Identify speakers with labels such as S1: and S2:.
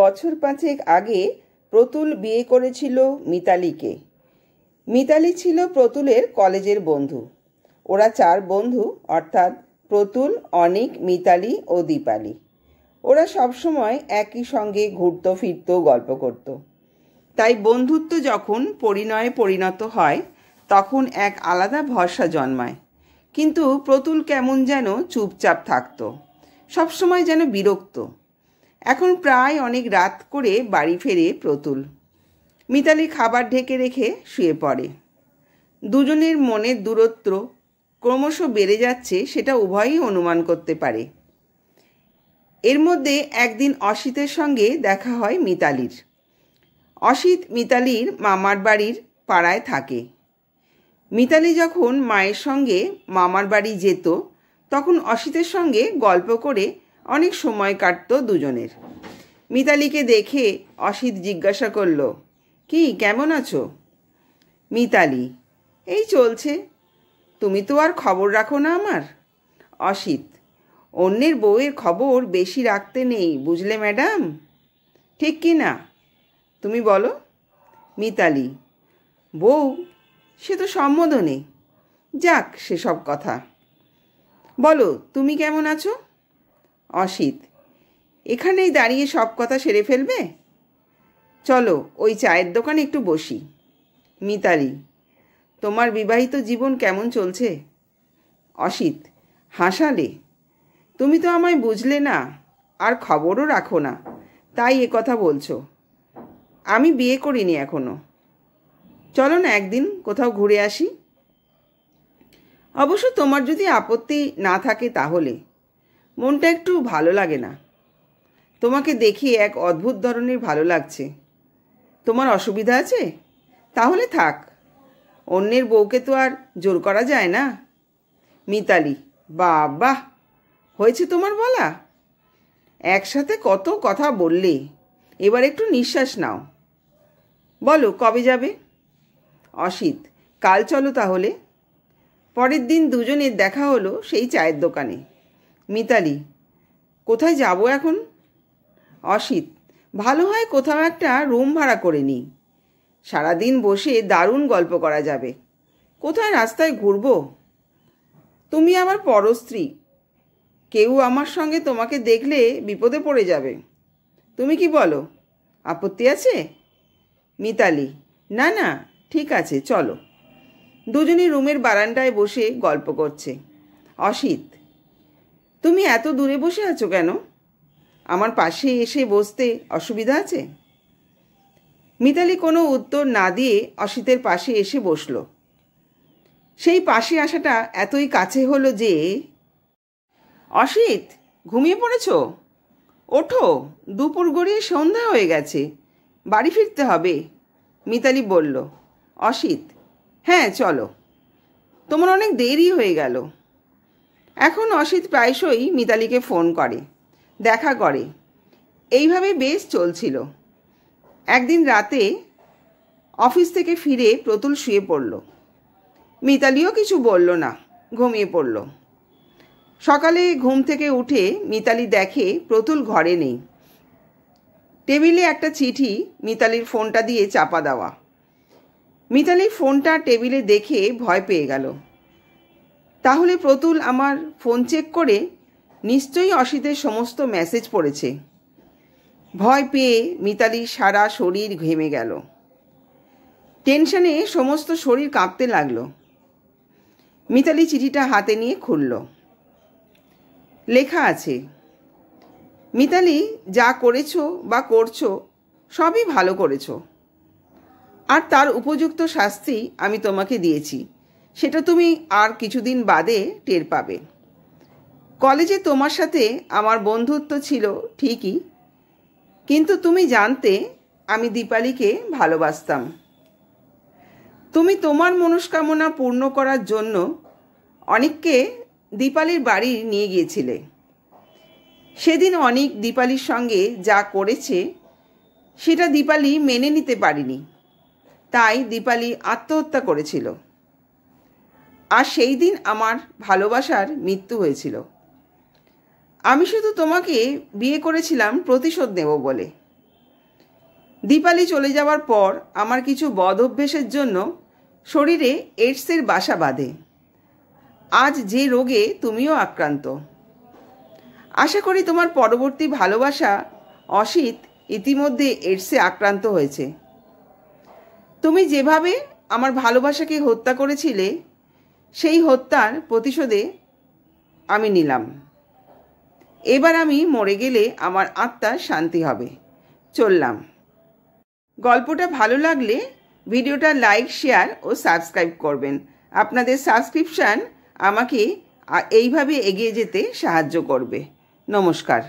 S1: বছর 5 আগে প্রতুল বিয়ে করেছিল মিতালিকে। মিতালি ছিল প্রতুলের কলেজের বন্ধু। ওরা 4 বন্ধু, অর্থাৎ প্রতুল, অনিক, মিতালি ও দীপালি। ওরা সবসময় একই সঙ্গে ঘুরতো ফিরতো, গল্প করত। তাই বন্ধুত্ব যখন পরিণয়ে পরিণত হয় তখন এক আলাদা ভরসা জন্মায়। কিন্তু প্রতুল কেমন যেন চুপচাপ থাকতো, সবসময় যেন বিরক্ত। এখন প্রায় অনেক রাত করে বাড়ি ফেরে প্রতুল। মিতালি খাবার ঢেকে রেখে শুয়ে পড়ে। দুজনের মনের দূরত্ব ক্রমশ বেড়ে যাচ্ছে, সেটা উভয়ই অনুমান করতে পারে। এর মধ্যে একদিন অসিতের সঙ্গে দেখা হয় মিতালির। অসিত মিতালির মামার বাড়ির পাড়ায় থাকে। মিতালি যখন মায়ের সঙ্গে মামার বাড়ি যেত তখন অসিতের সঙ্গে গল্প করে অনেক সময় কাটত দুজনের। মিতালিকে দেখে অসিত জিজ্ঞাসা করল, কি কেমন আছো? মিতালি, এই চলছে। তুমি তো আর খবর রাখো না আমার। অসিত, অন্যের বউয়ের খবর বেশি রাখতে নেই, বুঝলে ম্যাডাম? ঠিক কি না, তুমি বলো? মিতালি, বউ, সে তো সম্বোধনে। যাক সেসব কথা। বলো তুমি কেমন আছো? অসিত, এখানেই দাঁড়িয়ে সব কথা সেরে ফেলবে? চলো ওই চায়ের দোকানে একটু বসি। মিতালি, তোমার বিবাহিত জীবন কেমন চলছে? অসিত, হাসালে। তুমি তো আমায় বুঝলে না, আর খবরও রাখো না, তাই এ কথা বলছো। আমি বিয়ে করিনি এখনো। চলো না একদিন কোথাও ঘুরে আসি। অবশ্য তোমার যদি আপত্তি না থাকে তাহলে। মনটা একটু ভালো লাগে না। তোমাকে দেখে এক অদ্ভুত ধরনের ভালো লাগছে। তোমার অসুবিধা আছে? তাহলে থাক। অন্যের বউকে তো আর জোর করা যায় না। মিতালি, বাহ, হয়েছে তোমার বলা। একসাথে কত কথা বললে, এবার একটু নিঃশ্বাস নাও। বলো কবে যাবে? অসিত, কাল চলো তাহলে। পরের দিন দুজনের দেখা হলো সেই চায়ের দোকানে। মিতালি, কোথায় যাব এখন? অসিত, ভালো হয় কোথাও একটা রুম ভাড়া করে নিই। সারাদিন বসে দারুণ গল্প করা যাবে। কোথায় রাস্তায় ঘুরবো? তুমি আমার পরস্ত্রী, কেউ আমার সঙ্গে তোমাকে দেখলে বিপদে পড়ে যাবে। তুমি কি বলো? আপত্তি আছে? মিতালি, না না, ঠিক আছে, চলো। দুজনই রুমের বারান্দায় বসে গল্প করছে। অসিত, তুমি এত দূরে বসে আছো কেন? আমার পাশে এসে বসতে অসুবিধা আছে? মিতালি কোনো উত্তর না দিয়ে অসিতের পাশে এসে বসল। সেই পাশে আসাটা এতই কাছে হলো যে, অসিত, ঘুমিয়ে পড়েছ? ওঠো, দুপুর গড়িয়ে সন্ধ্যা হয়ে গেছে, বাড়ি ফিরতে হবে। মিতালি বলল। অসিত, হ্যাঁ চলো, তোমার অনেক দেরি হয়ে গেল। এখন অসিত প্রায়শই মিতালিকে ফোন করে, দেখা করে। এইভাবে বেশ চলছিল। একদিন রাতে অফিস থেকে ফিরে প্রতুল শুয়ে পড়ল। মিতালিও কিছু বলল না, ঘুমিয়ে পড়ল। সকালে ঘুম থেকে উঠে মিতালি দেখে প্রতুল ঘরে নেই। টেবিলে একটা চিঠি মিতালির ফোনটা দিয়ে চাপা দেওয়া। মিতালি ফোনটা টেবিলে দেখে ভয় পেয়ে গেল। তাহলে প্রতুল আমার ফোন চেক করে নিশ্চয়ই অসিতের সমস্ত মেসেজ পড়েছে। ভয় পেয়ে মিতালির সারা শরীর ঘেমে গেল। টেনশনে সমস্ত শরীর কাঁপতে লাগলো। মিতালি চিঠিটা হাতে নিয়ে খুলল। লেখা আছে, মিতালি, যা করেছো বা করছো সবই ভালো করেছো, আর তার উপযুক্ত শাস্তি আমি তোমাকে দিয়েছি, সেটা তুমি আর কিছুদিন বাদে টের পাবে। কলেজে তোমার সাথে আমার বন্ধুত্ব ছিল ঠিকই, কিন্তু তুমি জানতে আমি দীপালিকে ভালোবাসতাম। তুমি তোমার মনস্কামনা পূর্ণ করার জন্য অনিককে দীপালির বাড়ি নিয়ে গিয়েছিলে। সেদিন অনিক দীপালির সঙ্গে যা করেছে সেটা দীপালি মেনে নিতে পারেনি, তাই দীপালি আত্মহত্যা করেছিল। আর সেই দিন আমার ভালোবাসার মৃত্যু হয়েছিল। আমি শুধু তোমাকে বিয়ে করেছিলাম প্রতিশোধ নেব বলে। দীপালি চলে যাওয়ার পর আমার কিছু বদ অভ্যেসের জন্য শরীরে এইডসের বাসা বাঁধে। আজ যে রোগে তুমিও আক্রান্ত। আশা করি তোমার পরবর্তী ভালোবাসা অসিত ইতিমধ্যে এইডসে আক্রান্ত হয়েছে। তুমি যেভাবে আমার ভালোবাসাকে হত্যা করেছিলে সেই হত্যার প্রতিশোধে আমি নিলাম। এবার আমি মরে গেলে আমার আত্মার শান্তি হবে। চললাম। গল্পটা ভালো লাগলে ভিডিওটা লাইক, শেয়ার ও সাবস্ক্রাইব করবেন। আপনাদের সাবস্ক্রিপশান আমাকে এইভাবে এগিয়ে যেতে সাহায্য করবে। নমস্কার।